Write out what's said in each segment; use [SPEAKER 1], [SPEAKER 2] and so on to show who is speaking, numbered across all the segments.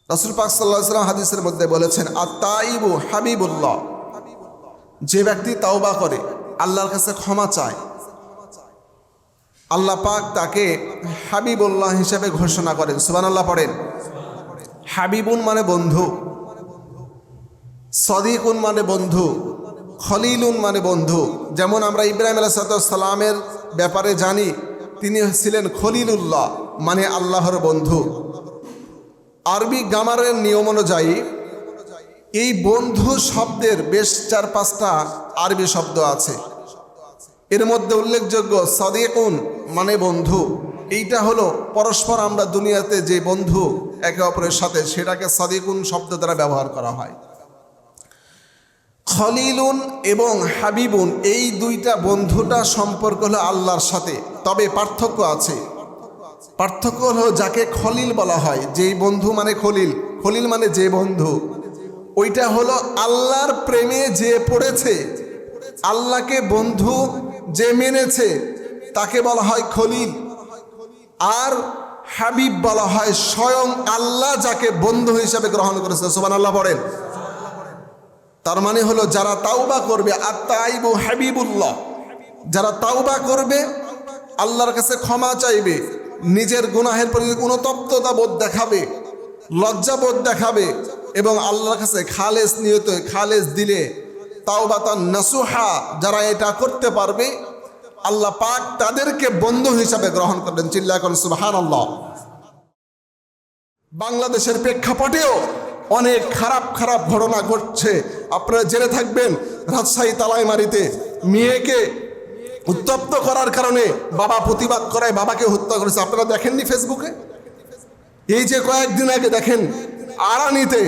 [SPEAKER 1] রাসূল পাক সাল্লাল্লাহু আলাইহি ওয়াসাল্লাম হাদিসের মধ্যে বলেছেন, আত-তাইবু হাবিবুল্লাহ, যে ব্যক্তি তাওবা করে, আল্লাহর কাছে ক্ষমা চায়, আল্লাহ পাক তাকে হাবিবুল্লাহ হিসেবে ঘোষণা করেন। সুবহানাল্লাহ পড়েন। হাবিবুন মানে বন্ধু, সদিকুন মানে বন্ধু, খলিলুন মানে বন্ধু। যেমন আমরা ইব্রাহিম আলাইহিস সালামের ব্যাপারে জানি, তিনি ছিলেন খলিলুল্লাহ মানে আল্লাহর বন্ধু। আরবি গ্রামারের নিয়ম অনুযায়ী এই বন্ধু শব্দের বেশ 4-5টা আরবি শব্দ আছে। এর মধ্যে উল্লেখযোগ্য সাদিকুন মানে বন্ধু। এইটা হলো পরস্পর আমরা দুনিয়াতে যে বন্ধু একে অপরের সাথে, সেটাকে সাদিকুন শব্দ দ্বারা ব্যবহার করা হয়। খলিলুন এবং হাবিবুন এই দুইটা বন্ধুটা সম্পর্ক হলো আল্লাহর সাথে, তবে পার্থক্য আছে। পার্থক্য হলো যাকে খলিল বলা হয়, যেই বন্ধু মানে খলিল, খলিল মানে যে বন্ধু, ওইটা হলো আল্লাহর প্রেমে যে পড়েছে, আল্লাহকে বন্ধু যে মেনেছে, তাকে বলা হয় খলিল। আর হাবিব বলা হয় স্বয়ং আল্লাহ যাকে বন্ধু হিসাবে গ্রহণ করেছে। সুবহানাল্লাহ পড়েন। তার মানে হলো যারা তাওবা করবে, আত-তাইবু হাবিবুল্লাহ, যারা তাওবা করবে, আল্লাহর কাছে ক্ষমা চাইবে, নিজের গুনাহের প্রতি অনুতপ্ততা বোধ দেখাবে, লজ্জাবোধ দেখাবে এবং আল্লাহর কাছে খালেস নিয়ত, খালেস দিলে তাওবাতান নাসুহা, যারা এটা করতে পারবে, আল্লাহ পাক তাদেরকে বন্ধু হিসাবে গ্রহণ করবেন। চিল্লায় কোন সুবহানাল্লাহ। বাংলাদেশের প্রেক্ষাপটেও অনেক খারাপ খারাপ ঘটনা ঘটছে, আপনারা জেনে থাকবেন। রাজশাহী তালাইমারিতে মেয়েকে উত্তপ্ত করার কারণে বাবা প্রতিবাদ করায় বাবাকে হত্যা করেছে। আপনারা দেখেননি ফেসবুকে? এই যে কয়েকদিন আগে দেখেন আরানিতে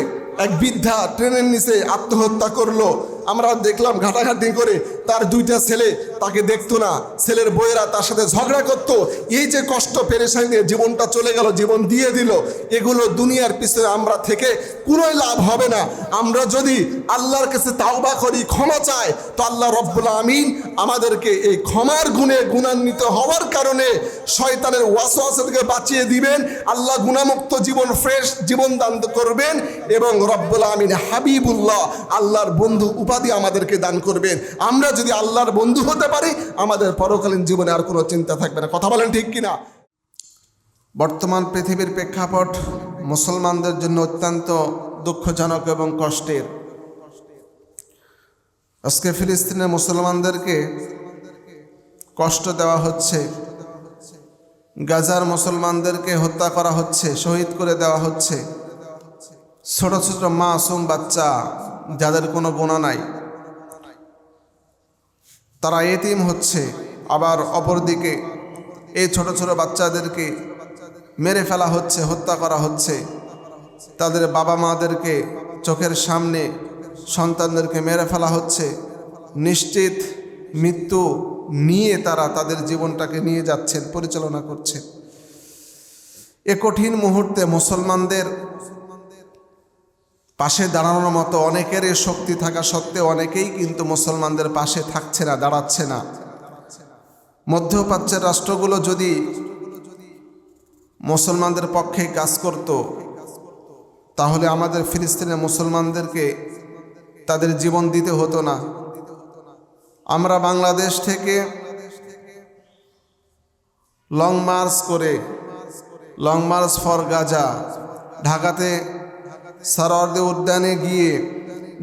[SPEAKER 1] এক বৃদ্ধা ট্রেনের নিচে আত্মহত্যা করলো। আমরা দেখলাম ঘাটাঘাটি করে, তার 2টা ছেলে তাকে দেখতো না, ছেলের বউয়েরা তার সাথে ঝগড়া করতো। এই যে কষ্ট পেরেশানি নিয়ে জীবনটা চলে গেল, জীবন দিয়ে দিল, এগুলো দুনিয়ার পিছনে আমরা থেকে কোনোই লাভ হবে না। আমরা যদি আল্লাহর কাছে তাওবা করি, ক্ষমা চাই, তো আল্লাহ রব্বুল আমিন আমাদেরকে এই ক্ষমার গুণে গুণান্বিত হওয়ার কারণে শয়তানের ওয়াসওয়াসা থেকে বাঁচিয়ে দিবেন। আল্লাহ গুণামুক্ত জীবন, ফ্রেশ জীবন দান করবেন এবং রব্বুল আমিন হাবিবুল্লাহ, আল্লাহর বন্ধু উপাধি আমাদেরকে দান করবেন। আমরা যদি আল্লাহর বন্ধু হতে পারি, আমাদের পরকালীন জীবনে আর কোনো চিন্তা থাকবে না। কথা বলেন ঠিক কিনা? বর্তমান পৃথিবীর প্রেক্ষাপট মুসলমানদের জন্য অত্যন্ত দুঃখজনক এবং কষ্টের। আজকে ফিলিস্তিনের মুসলমানদেরকে কষ্ট দেওয়া হচ্ছে, গাজার মুসলমানদেরকে হত্যা করা হচ্ছে, শহীদ করে দেওয়া হচ্ছে। ছোট ছোট মাসুম বাচ্চা যাদের কোনো গুনাহ নাই, তারা এতিম হচ্ছে। আবার অপরদিকে এই ছোট ছোট বাচ্চাদেরকে মেরে ফেলা হচ্ছে, হত্যা করা হচ্ছে। তাদের বাবা মাদেরকে চোখের সামনে সন্তানদেরকে মেরে ফেলা হচ্ছে। নিশ্চিত মৃত্যু নিয়ে তারা তাদের জীবনটাকে নিয়ে যাচ্ছেন, পরিচালনা করছেন। এ কঠিন মুহূর্তে মুসলমানদের পাশে দাঁড়ানোর মতো অনেকেরই শক্তি থাকা সত্ত্বেও অনেকেই কিন্তু মুসলমানদের পাশে থাকছে না, দাঁড়াচ্ছে না। মধ্যপ্রাচ্যের রাষ্ট্রগুলো যদি মুসলমানদের পক্ষে কাজ করত, তাহলে আমাদের ফিলিস্তিনের মুসলমানদেরকে তাদের জীবন দিতে হতো না। আমরা বাংলাদেশ থেকে লং মার্চ ফর গাজা, ঢাকাতে সারাওয়ার্দী উদ্যানে গিয়ে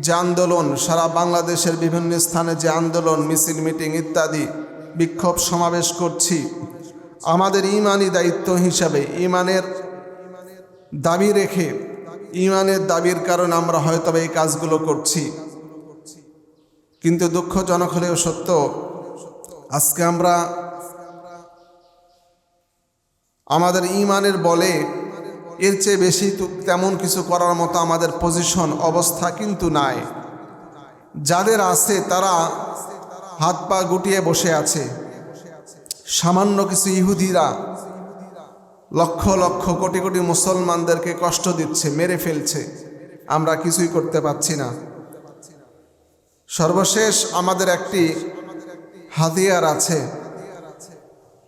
[SPEAKER 1] যে আন্দোলন, সারা বাংলাদেশের বিভিন্ন স্থানে যে আন্দোলন, মিছিল, মিটিং ইত্যাদি বিক্ষোভ সমাবেশ করছি, আমাদের ইমানি দায়িত্ব হিসাবে, ইমানের দাবি রেখে, ইমানের দাবির কারণে আমরা হয়তো এই কাজগুলো করছি। কিন্তু দুঃখজনক হলেও সত্য, আজকে আমরা আমাদের ইমানের বলে এর চেয়ে বেশি তেমন কিছু করার মতো আমাদের পজিশন, অবস্থা কিন্তু নাই। যাদের আছে তারা হাত পা গুটিয়ে বসে আছে। সামান্য কিছু ইহুদিরা লক্ষ লক্ষ কোটি কোটি মুসলমানদেরকে কষ্ট দিচ্ছে, মেরে ফেলছে, আমরা কিছুই করতে পারছি না। সর্বশেষ আমাদের একটি হাতিয়ার আছে,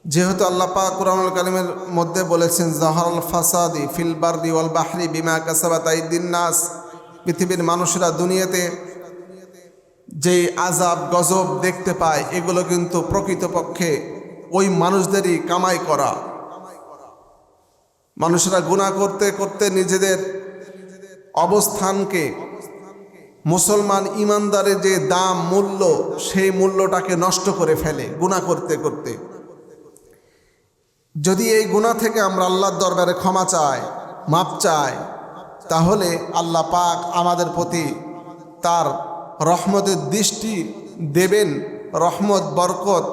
[SPEAKER 1] যেহেতু আল্লাহ পাক কুরআনুল কারীমের মধ্যে বলেছেন যাহারাল ফাসাদি ফিল বাররি ওয়াল বাহরি বিমা কাসাবাত আইদিন নাস, পৃথিবীর মানুষেরা দুনিয়াতে যেই আযাব গজব দেখতে পায় এগুলো কিন্তু প্রকৃতপক্ষে ওই মানুষদেরই কামাই করা। মানুষেরা গুনাহ করতে করতে নিজেদের অবস্থানকে, মুসলমান ইমানদারের যে দাম মূল্য, সেই মূল্যটাকে নষ্ট করে ফেলে গুনাহ করতে করতে। যদি এই গুনাহ থেকে আমরা আল্লাহর দরবারে ক্ষমা চাই, মাপ চাই, তাহলে আল্লাহ পাক আমাদের প্রতি তার রহমতের দৃষ্টি দেবেন, রহমত বরকত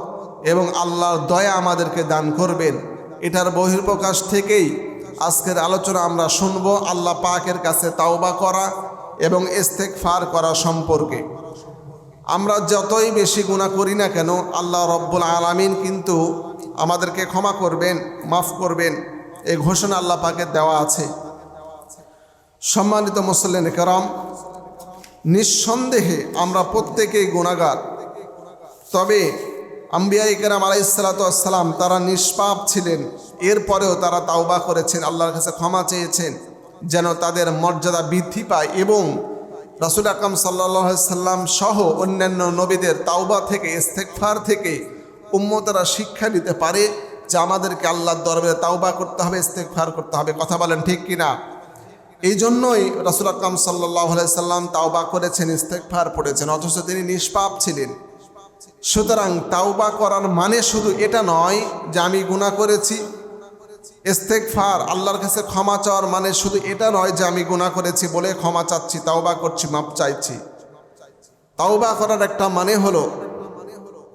[SPEAKER 1] এবং আল্লাহর দয়া আমাদেরকে দান করবেন। এটার বহিঃপ্রকাশ থেকেই আজকের আলোচনা আমরা শুনব আল্লাহ পাকের কাছে তাওবা করা এবং ইস্তেগফার করা সম্পর্কে। আমরা যতই বেশি গুনাহ করি না কেন আল্লাহ রব্বুল আলামিন কিন্তু আমাদেরকে ক্ষমা করবেন, মাফ করবেন, এই ঘোষণা আল্লাহ পাকের দেওয়া আছে। সম্মানিত মুসল্লিন কেরাম, নিঃসন্দেহে আমরা প্রত্যেকেই গুনাহগার। তবে আম্বিয়ায়ে কেরাম আলাইহিসসালাতু ওয়াসসালাম তারা নিষ্পাপ ছিলেন, এরপরেও তারা তাওবা করেছেন, আল্লাহর কাছে ক্ষমা চেয়েছেন যেন তাদের মর্যাদা বৃদ্ধি পায় এবং রাসূল আকরাম সাল্লাল্লাহু আলাইহি সাল্লাম সহ অন্যান্য নবীদের তাওবা থেকে, ইস্তেগফার থেকে উম্মতরা শিক্ষা নিতে পারে যে আমাদেরকে আল্লাহর দরবারে তাওবা করতে হবে, ইস্তেগফার করতে হবে। কথা বলেন ঠিক কিনা? এই জন্যই রাসূল আকরাম সাল্লাল্লাহু আলাইহি সাল্লাম তাওবা করেছেন, ইস্তেগফার পড়েছেন, অথচ তিনি নিষ্পাপ ছিলেন। সুতরাং তাওবা করার মানে শুধু এটা নয় যে আমি গুনাহ করেছি। ইস্তেগফার আল্লাহর কাছে ক্ষমা চাওয়ার মানে শুধু এটা নয় যে আমি গুনাহ করেছি বলে ক্ষমা চাচ্ছি, তাওবা করছি, মাপ চাইছি। তাওবা করার একটা মানে হলো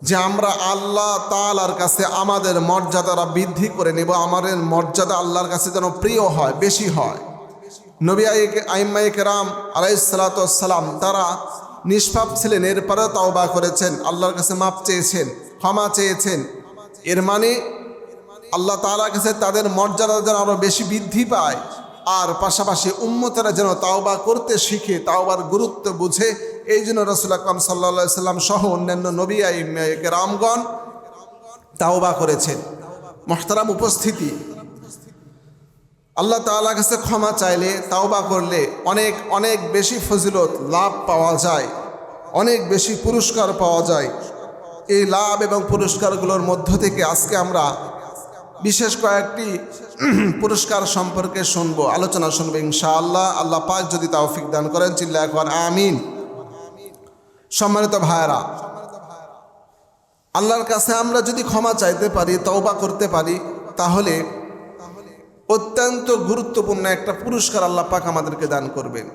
[SPEAKER 1] যে আমরা আল্লাহ তাআলার কাছে আমাদের মর্যাদাটা বৃদ্ধি করে নেব, আমাদের মর্যাদা আল্লাহর কাছে যেন প্রিয় হয়, বেশি হয়। নবী আইম্মায়ে কেরাম আলাইহিসসালাতু ওয়াসসালাম তারা নিষ্পাপ ছিলেন, এরপরেও তাওবা করেছেন, আল্লাহর কাছে মাপ চেয়েছেন, ক্ষমা চেয়েছেন। এর মানে আল্লাহ তাআলার কাছে তাদের মর্যাদা যেন আরও বেশি বৃদ্ধি পায়, আর পাশাপাশি উম্মতেরা যেন তাওবা করতে শিখে, তাওবার গুরুত্ব বুঝে। এই জন্য রাসূল আকরাম সাল্লাল্লাহু আলাইহি সাল্লাম সহ অন্যান্য নবী আইম্মায়ে কেরামগণ তাওবা করেছেন। মুহতারাম উপস্থিতি, আল্লাহ তাআলার কাছে ক্ষমা চাইলে, তাওবা করলে অনেক অনেক বেশি ফজিলত লাভ পাওয়া যায়, অনেক বেশি পুরস্কার পাওয়া যায়। এই লাভ এবং পুরস্কারগুলোর মধ্য থেকে আজকে আমরা বিশেষ কয়েকটি পুরস্কার সম্পর্কে শুনবো, আলোচনা শুনবো ইনশাআল্লাহ। আল্লাহ পাক যদি তৌফিক দান করেন, চিল্লায় কোন আমিন। সম্মানিত ভাইরা, আল্লাহর কাছে আমরা যদি ক্ষমা চাইতে পারি, তওবা করতে পারি, তাহলে অত্যন্ত গুরুত্বপূর্ণ একটা পুরস্কার আল্লাহ পাক আমাদেরকে দান করবেন।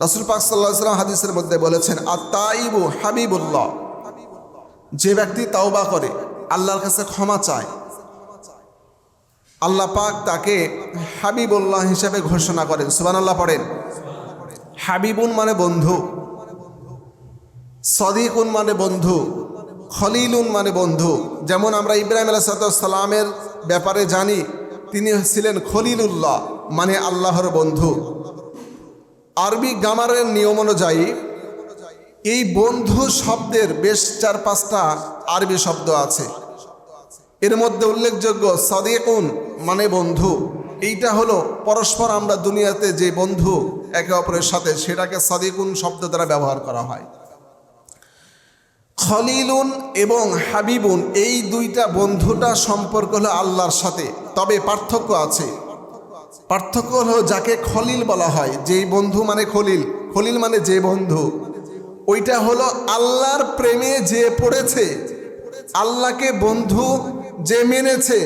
[SPEAKER 1] রাসূল পাক সাল্লাল্লাহু আলাইহি ওয়াসাল্লাম হাদিসের মধ্যে বলেছেন, আত-তাইবু হাবিবুল্লাহ, যে ব্যক্তি তাওবা করে, আল্লাহর কাছে ক্ষমা চায়, আল্লাহ পাক তাকে হাবিবুল্লাহ হিসেবে ঘোষণা করেন। সুবহানাল্লাহ পড়েন। হাবিবুন মানে বন্ধু, সদিকুন মানে বন্ধু, খলিলুন মানে বন্ধু। যেমন আমরা ইব্রাহিম আলাইহিস সালামের ব্যাপারে জানি তিনি ছিলেন খলিলুল্লাহ, মানে আল্লাহর বন্ধু। আরবি গ্রামারের নিয়ম অনুযায়ী এই বন্ধু শব্দের বেশ 4-5টা আরবি শব্দ আছে। এর মধ্যে উল্লেখযোগ্য সাদিকুন মানে বন্ধু, এইটা হলো পরস্পর আমরা দুনিয়াতে যে বন্ধু একে অপরের সাথে, সেটাকে সাদিকুন শব্দ দ্বারা ব্যবহার করা হয়। খলিলুন এবং হাবিবুন এই দুইটা বন্ধুটা সম্পর্ক হলো আল্লাহর সাথে, তবে পার্থক্য আছে। পার্থক্য হলো যাকে খলিল বলা হয়, যেই বন্ধু মানে খলিল, খলিল মানে যে বন্ধু, ওইটা হলো আল্লাহর প্রেমে যে পড়েছে, আল্লাহকে বন্ধু যে মেনেছে,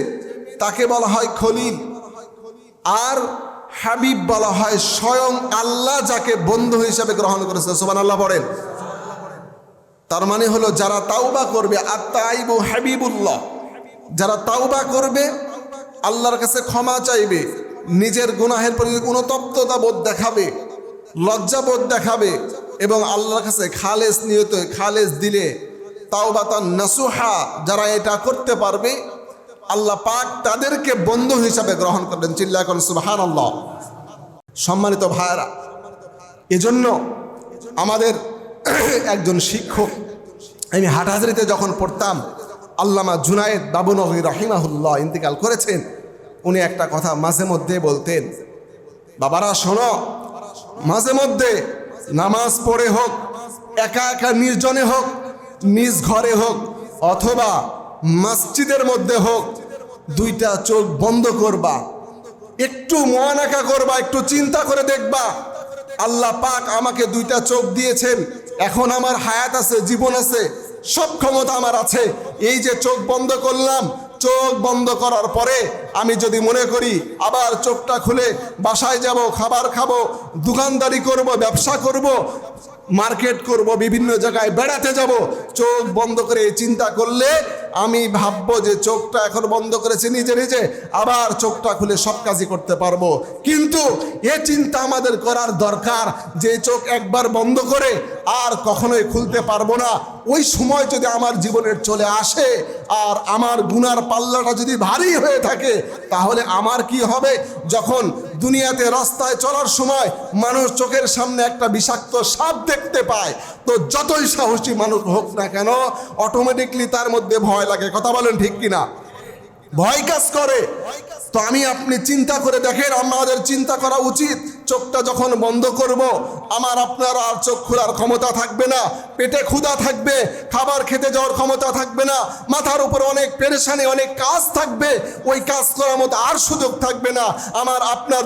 [SPEAKER 1] তাকে বলা হয় খলিল। আর হাবিব বলা হয় স্বয়ং আল্লাহ যাকে বন্ধু হিসাবে গ্রহণ করেছে। সুবহানাল্লাহ পড়েন। তার মানে হলো যারা তাওবা করবে, আত-তাইবু হাবিবুল্লাহ, যারা তাওবা করবে, আল্লাহর কাছে ক্ষমা চাইবে, নিজের গুনাহের প্রতি অনুতপ্ততা বোধ দেখাবে, লজ্জাবোধ দেখাবে এবং আল্লাহর কাছে খালেস নিয়তে, খালেস দিলে, তাওবাতান নাসুহা, যারা এটা করতে পারবে, আল্লাহ পাক তাদেরকে বন্ধু হিসাবে গ্রহণ করবেন। চিল্লায় কোন সুবহানাল্লাহ। সম্মানিত ভাইরা, এজন্য আমাদের একজন শিক্ষক, আমি হাটহাজারীতে যখন পড়তাম, আল্লামা জুনায়েদ বাবুনগরী রাহিমাহুল্লাহ ইন্তেকাল করেছেন। উনি একটা কথা মাঝে মধ্যে বলতেন, বাবারা শোনো, মাঝে মধ্যে নামাজ পড়ে হোক, একা একা নির্জনে হোক, নিজ ঘরে হোক, অথবা মসজিদের মধ্যে হোক, দুইটা চোখ বন্ধ করবা, একটু মহানাকা করবা, একটু চিন্তা করে দেখবা আল্লাহ পাক আমাকে দুইটা চোখ দিয়েছেন, এখন আমার হায়াত আছে, জীবন আছে, সব ক্ষমতা আমার আছে। এই যে চোখ বন্ধ করলাম, চোখ বন্ধ করার পরে আমি যদি মনে করি আবার চোখটা খুলে বাসায় যাব, খাবার খাবো, দোকানদারি করব, ব্যবসা করব, মার্কেট করব, বিভিন্ন জায়গায় বেড়াতে যাব, চোখ বন্ধ করে চিন্তা করলে আমি ভাববো যে চোখটা এখন বন্ধ করেছে নিজে নিজে, আবার চোখটা খুলে সব কাজই করতে পারবো। কিন্তু এ চিন্তা আমাদের করার দরকার যে চোখ একবার বন্ধ করে আর কখনোই খুলতে পারবো না। ওই সময় যদি আমার জীবনের চলে আসে আর আমার গুনার পাল্লাটা যদি ভারী হয়ে থাকে, তাহলে আমার কি হবে? যখন দুনিয়াতে রাস্তায় চলার সময় মানুষ চোখের সামনে একটা বিষাক্ত সাপ দেখতে পায়, তো যতই সাহসী মানুষ হোক না কেন, অটোমেটিকলি তার মধ্যে ভয় লাগে। কথা বলেন ঠিক কিনা? ভয় কাজ করে। তো আমি আপনি চিন্তা করে দেখেন, আমাদের চিন্তা করা উচিত, চোখটা যখন বন্ধ করব আমার আপনার আর চোখ খোলার ক্ষমতা থাকবে না, পেটে ক্ষুধা থাকবে, খাবার খেতে যাওয়ার ক্ষমতা থাকবে না, মাথার উপরে অনেক পেরেশানি, অনেক কাজ থাকবে, ওই কাজ করার মতো আর সুযোগ থাকবে না। আমার আপনার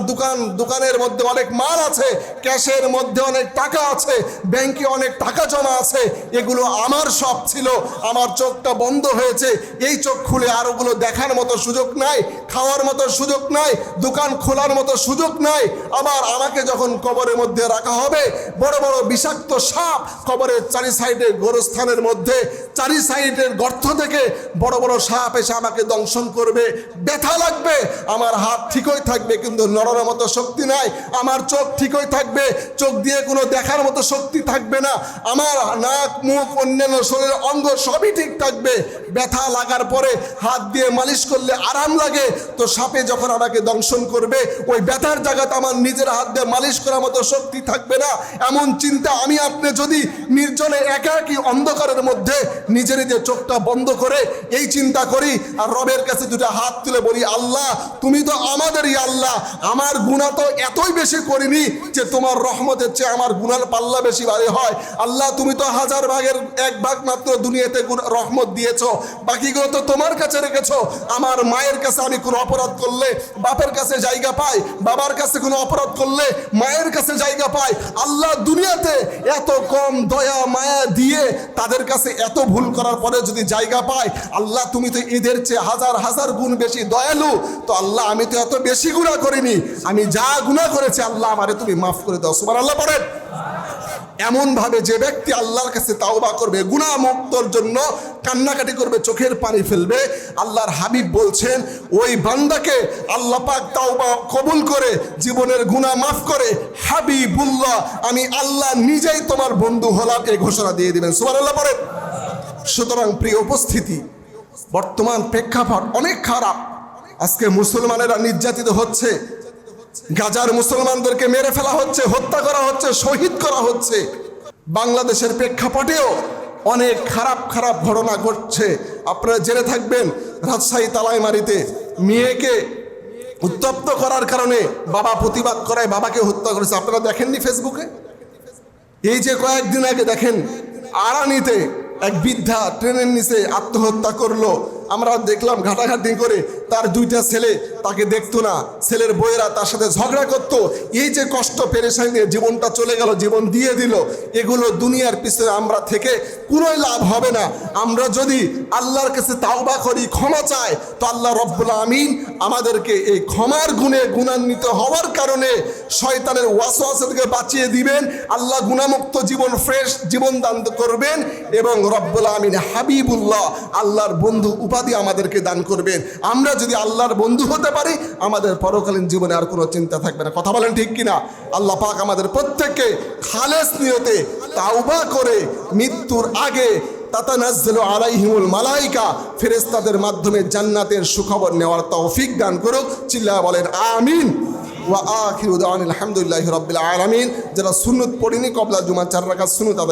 [SPEAKER 1] দোকানের মধ্যে অনেক মাল আছে, ক্যাশের মধ্যে অনেক টাকা আছে, ব্যাংকে অনেক টাকা জমা আছে, এগুলো আমার সব ছিল, আমার চোখটা বন্ধ হয়েছে, এই চোখ খুলে আর ওগুলো দেখার মতো সুযোগ নাই, খাওয়ার মতো সুযোগ নাই, দোকান খোলার মতো সুযোগ নাই। আবার আমাকে যখন কবরের মধ্যে রাখা হবে, বড় বড় বিষাক্ত সাপ কবরের চারি সাইডে, গোরস্থানের মধ্যে চারি সাইডের গর্ত থেকে বড় বড় সাপ এসে আমাকে দংশন করবে, ব্যথা লাগবে, আমার হাত ঠিকই থাকবে কিন্তু নড়ার মতো শক্তি নাই, আমার চোখ ঠিকই থাকবে, চোখ দিয়ে কোনো দেখার মতো শক্তি থাকবে না, আমার নাক মুখ অন্যান্য শরীরের অঙ্গ সবই ঠিক থাকবে, ব্যথা লাগার পরে হাত দিয়ে মালিশ করলে আরাম লাগে, তো সাপে যখন আমাকে দংশন করবে ওই ব্যথার জায়গাতে আমার নিজের হাত দিয়ে মালিশ করার মতো শক্তি থাকবে না। এমন চিন্তা আমি আপনি যদি নির্জনে একাকী অন্ধকারের মধ্যে নিজের যে চোখটা বন্ধ করে এই চিন্তা করি আর রবের কাছে দুটো হাত তুলে বলি, আল্লাহ তুমি তো আমাদেরই আল্লাহ, আমার গুনাহ তো এতই বেশি করিনি যে তোমার রহমতের চেয়ে আমার গুনার পাল্লা বেশি ভারী হয়। আল্লাহ তুমি তো 1000 ভাগের 1 ভাগ মাত্র দুনিয়াতে রহমত দিয়েছো, বাকিগুলো তো তোমার কাছে রেখেছো। আমার মায়ের কাছে আমি কোনো অপরাধ করলে বাপের কাছে জায়গা পাই, বাবার কাছে কোনো অপরাধ করলে মায়ের কাছে জায়গা পাই। আল্লাহ দুনিয়াতে এত কম দয়া মায়া দিয়ে তাদের কাছে এত ভুল করার পরে যদি জায়গা পায়, আল্লাহ তুমি তো এদের চেয়ে 1000 গুণ বেশি দয়ালু, তো আল্লাহ আমি তো এত বেশি গুনাহ করিনি, আমি যা গুনাহ করেছি আল্লাহ আমারে তুমি মাফ করে দাও। সুবহানাল্লাহ পড়েন। এমন ভাবে যে ব্যক্তি আল্লাহর কাছে তাওবা করবে, গুনাহ মুক্তর জন্য কান্নাকাটি করবে, চোখের পানি ফেলবে, আল্লাহর হাবিব বলছেন ওই বান্দাকে আল্লাহ পাক তাওবা কবুল করে জীবনের গুনাহ মাফ করে হাবিবুল্লাহ, আমি আল্লাহ নিজেই তোমার বন্ধু হলাম, এই ঘোষণা দিয়ে দিবেন। সুবহানাল্লাহ পড়েন। সুতরাং প্রিয় উপস্থিতি, বর্তমান প্রেক্ষাপট অনেক খারাপ। আজকে মুসলমানেরা নির্যাতিত হচ্ছে, গাজার মুসলমানদেরকে মেরে ফেলা হচ্ছে, হত্যা করা হচ্ছে, শহীদ করা হচ্ছে। বাংলাদেশের প্রেক্ষাপটেও অনেক খারাপ খারাপ ঘটনা ঘটছে। আপনারা জেনে থাকবেন, রাজশাহী তালাইমারিতে মেয়েকে উত্তপ্ত করার কারণে বাবা প্রতিবাদ করায় বাবাকে হত্যা করেছে। আপনারা দেখেননি ফেসবুকে? এই যে কয়েকদিন আগে দেখেন আড়ানিতে এক বৃদ্ধা ট্রেনের নিচে আত্মহত্যা করলো। আমরা দেখলাম ঘাটাঘাটি করে, তার 2টা ছেলে তাকে দেখতো না, ছেলের বউয়েরা তার সাথে ঝগড়া করতো। এই যে কষ্ট পেরেশানি নিয়ে জীবনটা চলে গেল, জীবন দিয়ে দিল, এগুলো দুনিয়ার পিছনে আমরা থেকে কোনোই লাভ হবে না। আমরা যদি আল্লাহর কাছে তাওবা করি, ক্ষমা চাই, তো আল্লাহ রব্বুল আমিন আমাদেরকে এই ক্ষমার গুণে গুণান্বিত হওয়ার কারণে শয়তানের ওয়াসওয়াসা থেকে বাঁচিয়ে দিবেন। আল্লাহ গুণামুক্ত জীবন, ফ্রেশ জীবন দান করবেন এবং রব্বুল আমিন হাবিবুল্লাহ, আল্লাহর বন্ধু উপাধি আমাদেরকে দান করবেন। আমরা যদি আল্লাহর বন্ধু হতে পারি, আমাদের পরকালীন জীবনে আর কোনো চিন্তা থাকবে না। কথা বলেন ঠিক কিনা? আল্লাহ পাক আমাদের প্রত্যেককে খালেস নিয়তে তাওবা করে মৃত্যুর আগে তাতানাজ্জালু আলাইহিমুল মালাইকা, ফেরেশতাদের মাধ্যমে জান্নাতের সুখবর নেওয়ার তৌফিক দান করুক। চিল্লায়া বলেন আমিন। ওয়া আখিরু দাওয়ানা আলহামদুলিল্লাহি রাব্বিল আলামিন। যারা সুন্নত পড়েনি কবলা জুমা 4 রাকাত সুন্নত